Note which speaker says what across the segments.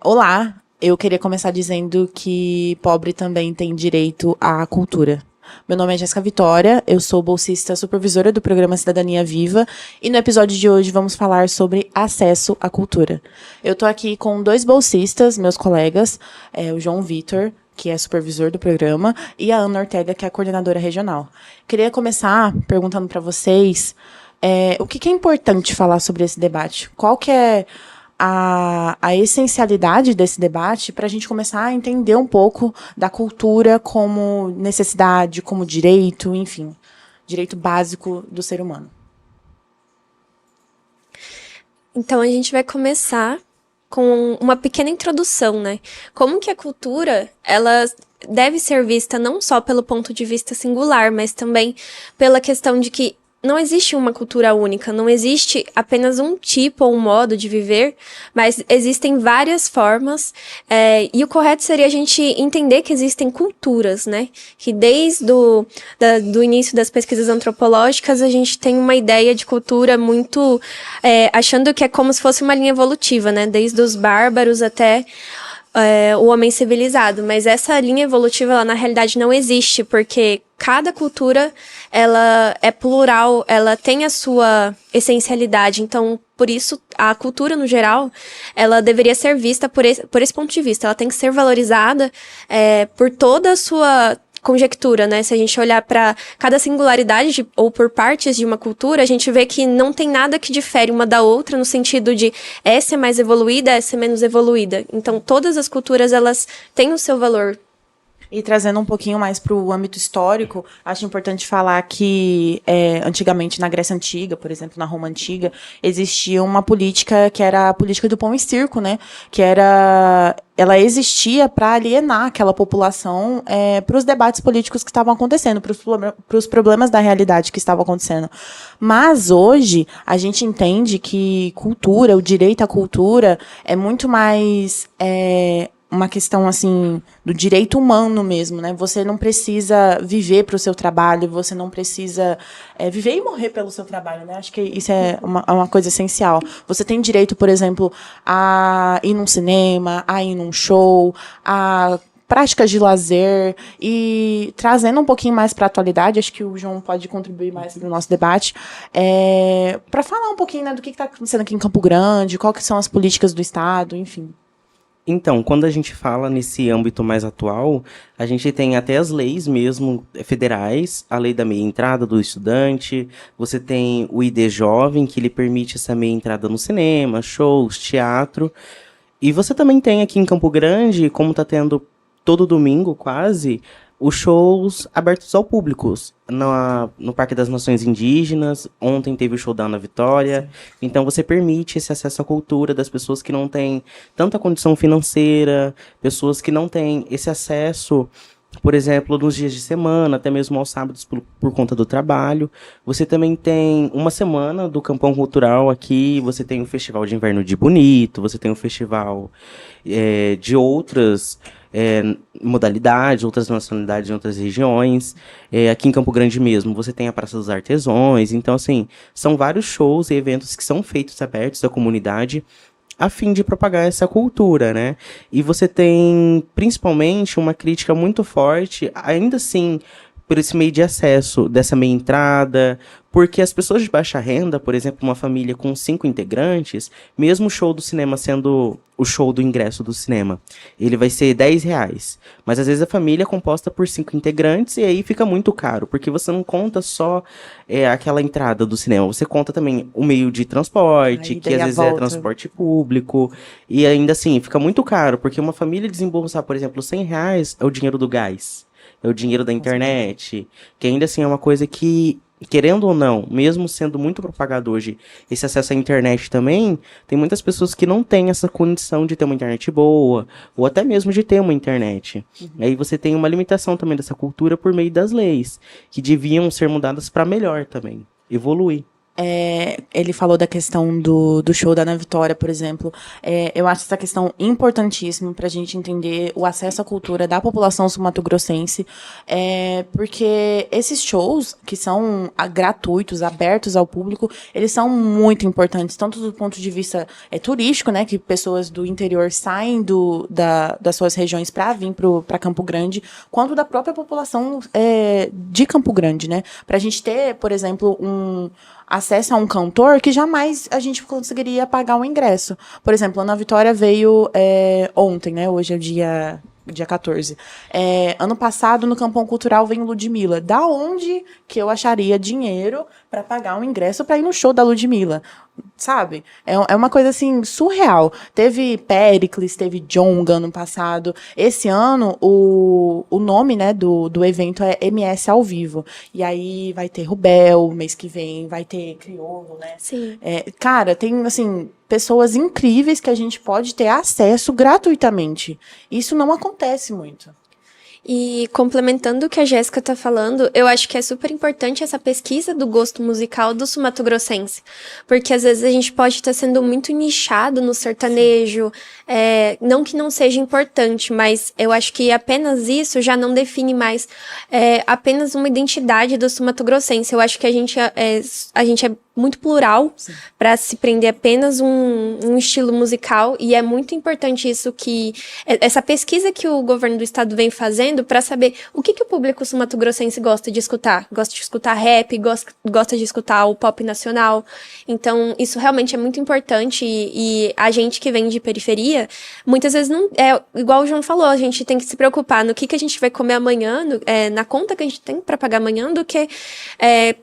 Speaker 1: Olá, eu queria começar dizendo que pobre também tem direito à cultura. Meu nome é Jéssica Vitória, eu sou bolsista supervisora do programa Cidadania Viva e no episódio de hoje vamos falar sobre acesso à cultura. Eu tô aqui com 2 bolsistas, meus colegas, o João Vitor, que é supervisor do programa, e a Ana Ortega, que é a coordenadora regional. Queria começar perguntando para vocês o que é importante falar sobre esse debate? Qual que é a essencialidade desse debate para a gente começar a entender um pouco da cultura como necessidade, como direito, enfim, direito básico do ser humano.
Speaker 2: Então, a gente vai começar com uma pequena introdução, né? Como que a cultura, ela deve ser vista não só pelo ponto de vista singular, mas também pela questão de que não existe uma cultura única, não existe apenas um tipo ou um modo de viver, mas existem várias formas, e o correto seria a gente entender que existem culturas, né? Que desde do início das pesquisas antropológicas, a gente tem uma ideia de cultura muito, achando que é como se fosse uma linha evolutiva, né? Desde os bárbaros até o homem civilizado, mas essa linha evolutiva, ela na realidade não existe, porque cada cultura, ela é plural, ela tem a sua essencialidade, então, por isso, a cultura, no geral, ela deveria ser vista por esse ponto de vista, ela tem que ser valorizada por toda a sua conjectura, né? Se a gente olhar para cada singularidade ou por partes de uma cultura, a gente vê que não tem nada que difere uma da outra no sentido de essa é mais evoluída, essa é menos evoluída. Então, todas as culturas, elas têm o seu valor.
Speaker 1: E trazendo um pouquinho mais para o âmbito histórico, acho importante falar que antigamente na Grécia Antiga, por exemplo, na Roma Antiga, existia uma política que era a política do pão e circo, né? Ela existia para alienar aquela população para os debates políticos que estavam acontecendo, para os problemas da realidade que estavam acontecendo. Mas hoje a gente entende que cultura, o direito à cultura, é muito mais uma questão, assim, do direito humano mesmo, né? Você não precisa viver para o seu trabalho, você não precisa viver e morrer pelo seu trabalho, né? Acho que isso é uma coisa essencial. Você tem direito, por exemplo, a ir num cinema, a ir num show, a práticas de lazer, e trazendo um pouquinho mais para a atualidade, acho que o João pode contribuir mais para o nosso debate, para falar um pouquinho, né, do que está acontecendo aqui em Campo Grande, quais que são as políticas do Estado, enfim.
Speaker 3: Então, quando a gente fala nesse âmbito mais atual, a gente tem até as leis mesmo federais, a lei da meia entrada do estudante, você tem o ID Jovem, que lhe permite essa meia entrada no cinema, shows, teatro, e você também tem aqui em Campo Grande, como está tendo todo domingo quase, os shows abertos ao público. No Parque das Nações Indígenas, ontem teve o show da Ana Vitória. Sim. Então você permite esse acesso à cultura das pessoas que não têm tanta condição financeira, pessoas que não têm esse acesso, por exemplo, nos dias de semana, até mesmo aos sábados por conta do trabalho. Você também tem uma semana do Campão Cultural aqui, você tem o Festival de Inverno de Bonito, você tem o festival de outras modalidades, outras nacionalidades em outras regiões. Aqui em Campo Grande mesmo, você tem a Praça dos Artesãos. Então, assim, são vários shows e eventos que são feitos abertos à comunidade a fim de propagar essa cultura, né? E você tem, principalmente, uma crítica muito forte, ainda assim, por esse meio de acesso, dessa meia entrada, porque as pessoas de baixa renda, por exemplo, uma família com 5 integrantes, mesmo o show do cinema sendo o show do ingresso do cinema, ele vai ser R$10, mas às vezes a família é composta por 5 integrantes e aí fica muito caro, porque você não conta só aquela entrada do cinema, você conta também o meio de transporte, que às vezes é transporte público, e ainda assim, fica muito caro, porque uma família desembolsar, por exemplo, R$100 é o dinheiro do gás, é o dinheiro da internet, que ainda assim é uma coisa que, querendo ou não, mesmo sendo muito propagado hoje, esse acesso à internet também, tem muitas pessoas que não têm essa condição de ter uma internet boa, ou até mesmo de ter uma internet. Uhum. Aí você tem uma limitação também dessa cultura por meio das leis, que deviam ser mudadas para melhor também, evoluir.
Speaker 1: Ele falou da questão do show da Ana Vitória, por exemplo. Eu acho essa questão importantíssima para a gente entender o acesso à cultura da população sul-mato-grossense, porque esses shows, que são gratuitos, abertos ao público, eles são muito importantes, tanto do ponto de vista turístico, né, que pessoas do interior saem das suas regiões para vir para Campo Grande, quanto da própria população de Campo Grande, né? Para a gente ter, por exemplo, acesso a um cantor que jamais a gente conseguiria pagar o ingresso. Por exemplo, a Ana Vitória veio ontem, né? Hoje é o dia 14. Ano passado, no Campão Cultural, veio Ludmilla. Da onde que eu acharia dinheiro para pagar um ingresso para ir no show da Ludmilla? Sabe? É uma coisa, assim, surreal. Teve Péricles, teve Djonga ano passado. Esse ano, o nome, né, do evento é MS ao vivo. E aí vai ter Rubel, mês que vem, vai ter Criolo, né?
Speaker 2: Sim.
Speaker 1: Cara, tem, assim, pessoas incríveis que a gente pode ter acesso gratuitamente. Isso não acontece muito.
Speaker 2: E complementando o que a Jéssica tá falando, eu acho que é super importante essa pesquisa do gosto musical do sul-mato-grossense. Porque às vezes a gente pode estar sendo muito nichado no sertanejo, não que não seja importante, mas eu acho que apenas isso já não define mais apenas uma identidade do sul-mato-grossense. Eu acho que a gente é muito plural para se prender apenas um estilo musical, e é muito importante isso, que essa pesquisa que o governo do estado vem fazendo para saber o que o público sul-mato-grossense gosta de escutar. Gosta de escutar rap, gosta de escutar o pop nacional. Então, isso realmente é muito importante, e a gente que vem de periferia, muitas vezes não igual o João falou, a gente tem que se preocupar no que a gente vai comer amanhã, na conta que a gente tem para pagar amanhã, do que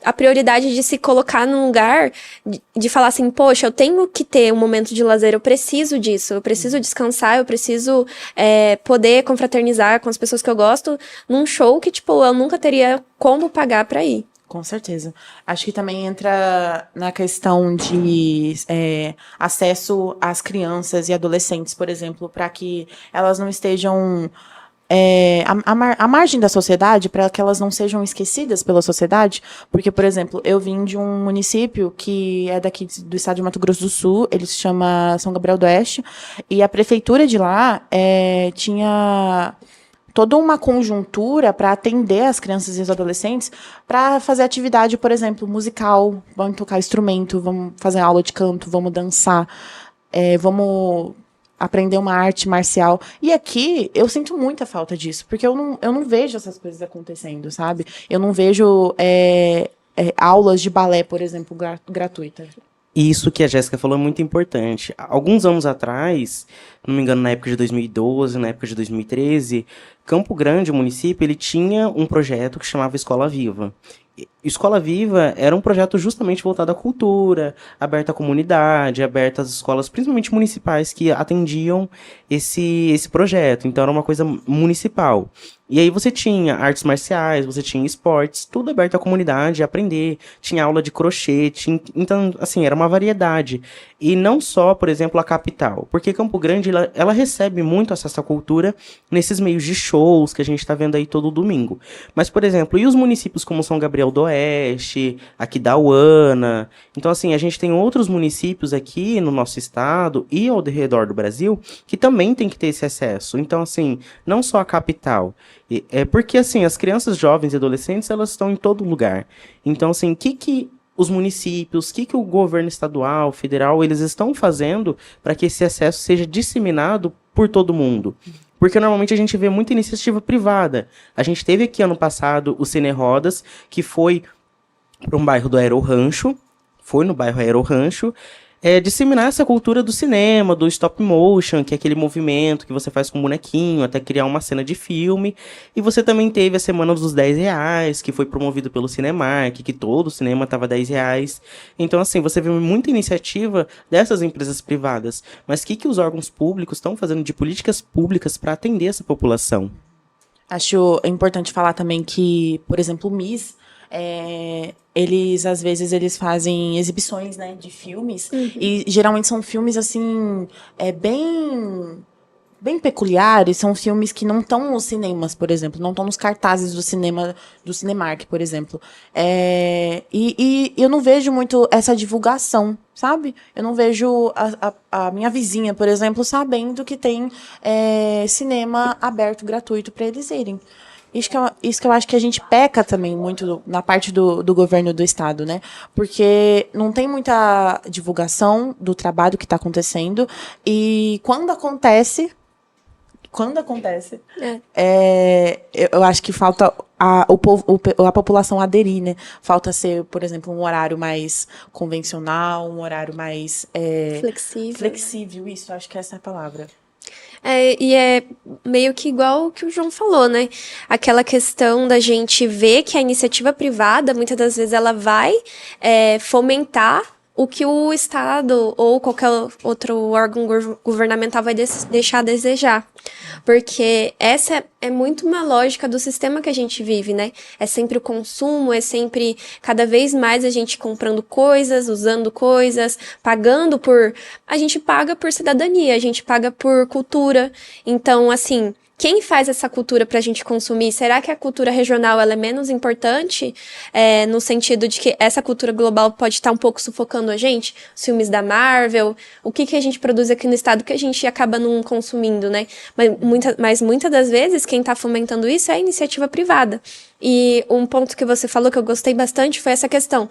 Speaker 2: a prioridade de se colocar num lugar de falar assim, poxa, eu tenho que ter um momento de lazer, eu preciso disso, eu preciso descansar, eu preciso poder confraternizar com as pessoas que eu gosto num show que, tipo, eu nunca teria como pagar pra ir.
Speaker 1: Com certeza. Acho que também entra na questão de acesso às crianças e adolescentes, por exemplo, para que elas não estejam à margem da sociedade, para que elas não sejam esquecidas pela sociedade, porque, por exemplo, eu vim de um município que é daqui do estado de Mato Grosso do Sul, ele se chama São Gabriel do Oeste, e a prefeitura de lá tinha toda uma conjuntura para atender as crianças e os adolescentes, para fazer atividade, por exemplo, musical, vamos tocar instrumento, vamos fazer aula de canto, vamos dançar, vamos aprender uma arte marcial. E aqui, eu sinto muita falta disso, porque eu não vejo essas coisas acontecendo, sabe? Eu não vejo aulas de balé, por exemplo, gratuitas.
Speaker 3: Isso que a Jéssica falou é muito importante. Alguns anos atrás, não me engano, na época de 2012, na época de 2013, Campo Grande, o município, ele tinha um projeto que chamava Escola Viva. Escola Viva era um projeto justamente voltado à cultura, aberto à comunidade, aberto às escolas, principalmente municipais, que atendiam esse projeto. Então, era uma coisa municipal. E aí você tinha artes marciais, você tinha esportes, tudo aberto à comunidade, aprender. Tinha aula de crochê, então, assim, era uma variedade. E não só, por exemplo, a capital. Porque Campo Grande, ela recebe muito acesso à cultura nesses meios de shows que a gente está vendo aí todo domingo. Mas, por exemplo, e os municípios como São Gabriel do Oeste, aqui da Uana? Então, assim, a gente tem outros municípios aqui no nosso estado e ao redor do Brasil que também tem que ter esse acesso. Então, assim, não só a capital. Porque, assim, as crianças, jovens e adolescentes, elas estão em todo lugar. Então, assim, o que os municípios, o que o governo estadual, federal, eles estão fazendo para que esse acesso seja disseminado por todo mundo? Porque normalmente a gente vê muita iniciativa privada. A gente teve aqui ano passado o Cine Rodas, que foi para um bairro do Aerorrancho, disseminar essa cultura do cinema, do stop motion, que é aquele movimento que você faz com um bonequinho até criar uma cena de filme. E você também teve a Semana dos R$10, que foi promovido pelo Cinemark, que todo o cinema estava R$10. Então, assim, você vê muita iniciativa dessas empresas privadas. Mas o que os órgãos públicos estão fazendo de políticas públicas para atender essa população?
Speaker 1: Acho importante falar também que, por exemplo, o MIS, eles, às vezes, eles fazem exibições, né, de filmes, e geralmente são filmes, assim, bem bem peculiares, são filmes que não estão nos cinemas, por exemplo, não estão nos cartazes do cinema, do Cinemark, por exemplo. E eu não vejo muito essa divulgação, sabe? Eu não vejo a minha vizinha, por exemplo, sabendo que tem cinema aberto, gratuito, para eles irem. Isso que eu acho que a gente peca também muito na parte do governo do estado, né? Porque não tem muita divulgação do trabalho que está acontecendo e quando acontece, eu acho que falta a população aderir, né? Falta ser, por exemplo, um horário mais convencional, um horário mais flexível, isso, acho que essa é a palavra.
Speaker 2: E é meio que igual o que o João falou, né? Aquela questão da gente ver que a iniciativa privada, muitas das vezes, ela vai fomentar o que o Estado ou qualquer outro órgão governamental vai deixar a desejar. Porque essa é muito uma lógica do sistema que a gente vive, né? É sempre o consumo, é sempre cada vez mais a gente comprando coisas, usando coisas, pagando por... A gente paga por cidadania, a gente paga por cultura. Então, assim... Quem faz essa cultura para a gente consumir? Será que a cultura regional ela é menos importante? No sentido de que essa cultura global pode estar um pouco sufocando a gente? Os filmes da Marvel, o que a gente produz aqui no estado que a gente acaba não consumindo, né? Mas muitas das vezes quem está fomentando isso é a iniciativa privada. E um ponto que você falou que eu gostei bastante foi essa questão.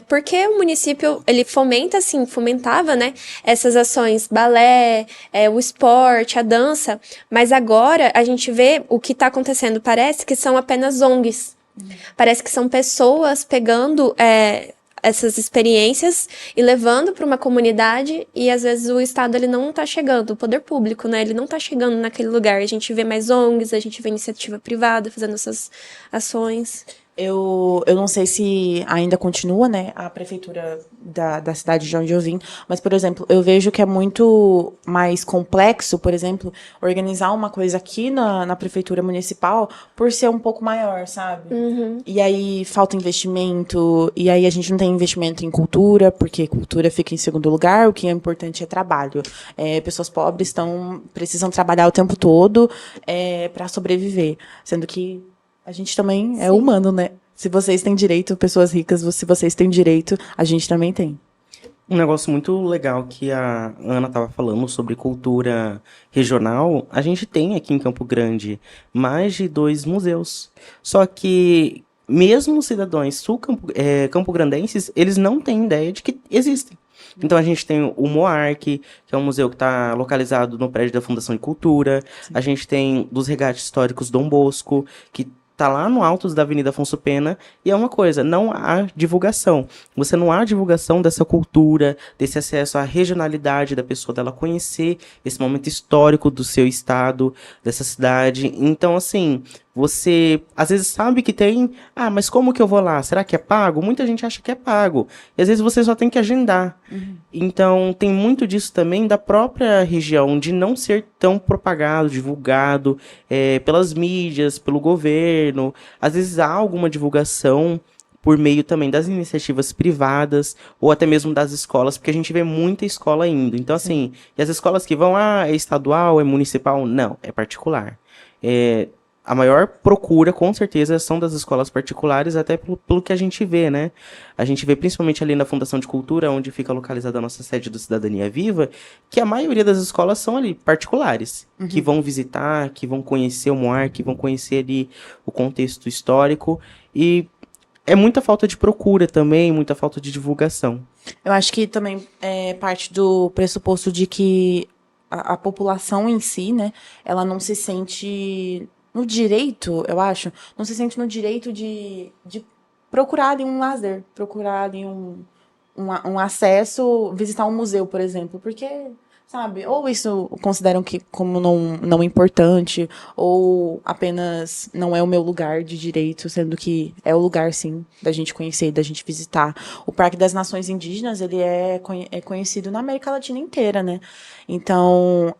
Speaker 2: Porque o município, ele fomentava, né, essas ações, balé, o esporte, a dança, mas agora a gente vê o que está acontecendo, parece que são apenas ONGs. Parece que são pessoas pegando essas experiências e levando para uma comunidade e às vezes o Estado ele não está chegando, o poder público, né, ele não está chegando naquele lugar. A gente vê mais ONGs, a gente vê iniciativa privada fazendo essas ações.
Speaker 1: Eu não sei se ainda continua, né, a prefeitura da cidade de onde eu vim, mas, por exemplo, eu vejo que é muito mais complexo, por exemplo, organizar uma coisa aqui na prefeitura municipal por ser um pouco maior, sabe?
Speaker 2: Uhum.
Speaker 1: E aí falta investimento, e aí a gente não tem investimento em cultura, porque cultura fica em segundo lugar, o que é importante é trabalho. Pessoas pobres precisam trabalhar o tempo todo para sobreviver, sendo que a gente também é humano, né? Se vocês têm direito, pessoas ricas, se vocês têm direito, a gente também tem.
Speaker 3: Um negócio muito legal que a Ana estava falando sobre cultura regional, a gente tem aqui em Campo Grande mais de 2 museus. Só que mesmo os cidadãos campograndenses, eles não têm ideia de que existem. Então a gente tem o MOARC, que é um museu que está localizado no prédio da Fundação de Cultura. Sim. A gente tem dos Resgates Históricos Dom Bosco, que tá lá no alto da Avenida Afonso Pena, e é uma coisa, não há divulgação. Você não há divulgação dessa cultura, desse acesso à regionalidade da pessoa, dela conhecer esse momento histórico do seu estado, dessa cidade. Então, assim, você às vezes sabe que tem, mas como que eu vou lá? Será que é pago? Muita gente acha que é pago. E às vezes você só tem que agendar. Uhum. Então, tem muito disso também da própria região, de não ser tão propagado, divulgado pelas mídias, pelo governo. Às vezes há alguma divulgação por meio também das iniciativas privadas, ou até mesmo das escolas, porque a gente vê muita escola indo. Então, assim, e as escolas que vão, é estadual, é municipal? Não, é particular. A maior procura, com certeza, são das escolas particulares, até pelo que a gente vê, né? A gente vê principalmente ali na Fundação de Cultura, onde fica localizada a nossa sede do Cidadania Viva, que a maioria das escolas são ali particulares, que vão visitar, que vão conhecer o MOAR, que vão conhecer ali o contexto histórico, e é muita falta de procura também, muita falta de divulgação.
Speaker 1: Eu acho que também é parte do pressuposto de que a população em si, né, ela não se sente no direito, eu acho, não se sente no direito de procurar ali um lazer, procurar ali um acesso, visitar um museu, por exemplo, porque, sabe, ou isso consideram que como não importante, ou apenas não é o meu lugar de direito, sendo que é o lugar, sim, da gente conhecer, da gente visitar. O Parque das Nações Indígenas, ele é conhecido na América Latina inteira, né? Então,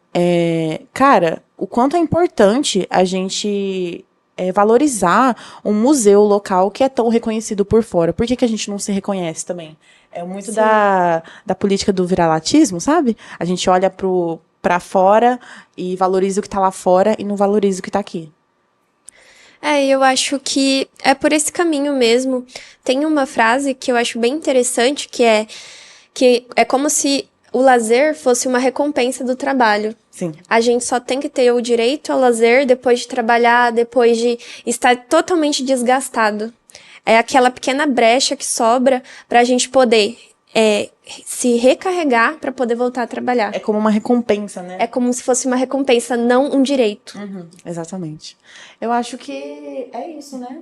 Speaker 1: cara, o quanto é importante a gente valorizar um museu local que é tão reconhecido por fora. Por que a gente não se reconhece também? É muito da política do viralatismo, sabe? A gente olha pro para fora e valorize o que tá lá fora e não valorize o que tá aqui.
Speaker 2: Eu acho que é por esse caminho mesmo. Tem uma frase que eu acho bem interessante, que é como se o lazer fosse uma recompensa do trabalho.
Speaker 1: Sim.
Speaker 2: A gente só tem que ter o direito ao lazer depois de trabalhar, depois de estar totalmente desgastado. É aquela pequena brecha que sobra pra gente poder se recarregar pra poder voltar a trabalhar.
Speaker 1: É como uma recompensa, né?
Speaker 2: É como se fosse uma recompensa, não um direito.
Speaker 1: Exatamente. Eu acho que é isso, né?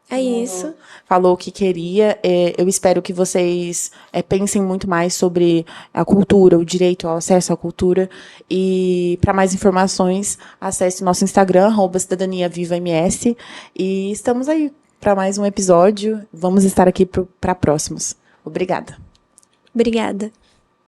Speaker 2: É isso.
Speaker 1: Falou o que queria. Eu espero que vocês pensem muito mais sobre a cultura, o direito ao acesso à cultura. E para mais informações, acesse o nosso Instagram, @cidadaniavivams. E estamos aí para mais um episódio. Vamos estar aqui para próximos. Obrigada.
Speaker 2: Obrigada.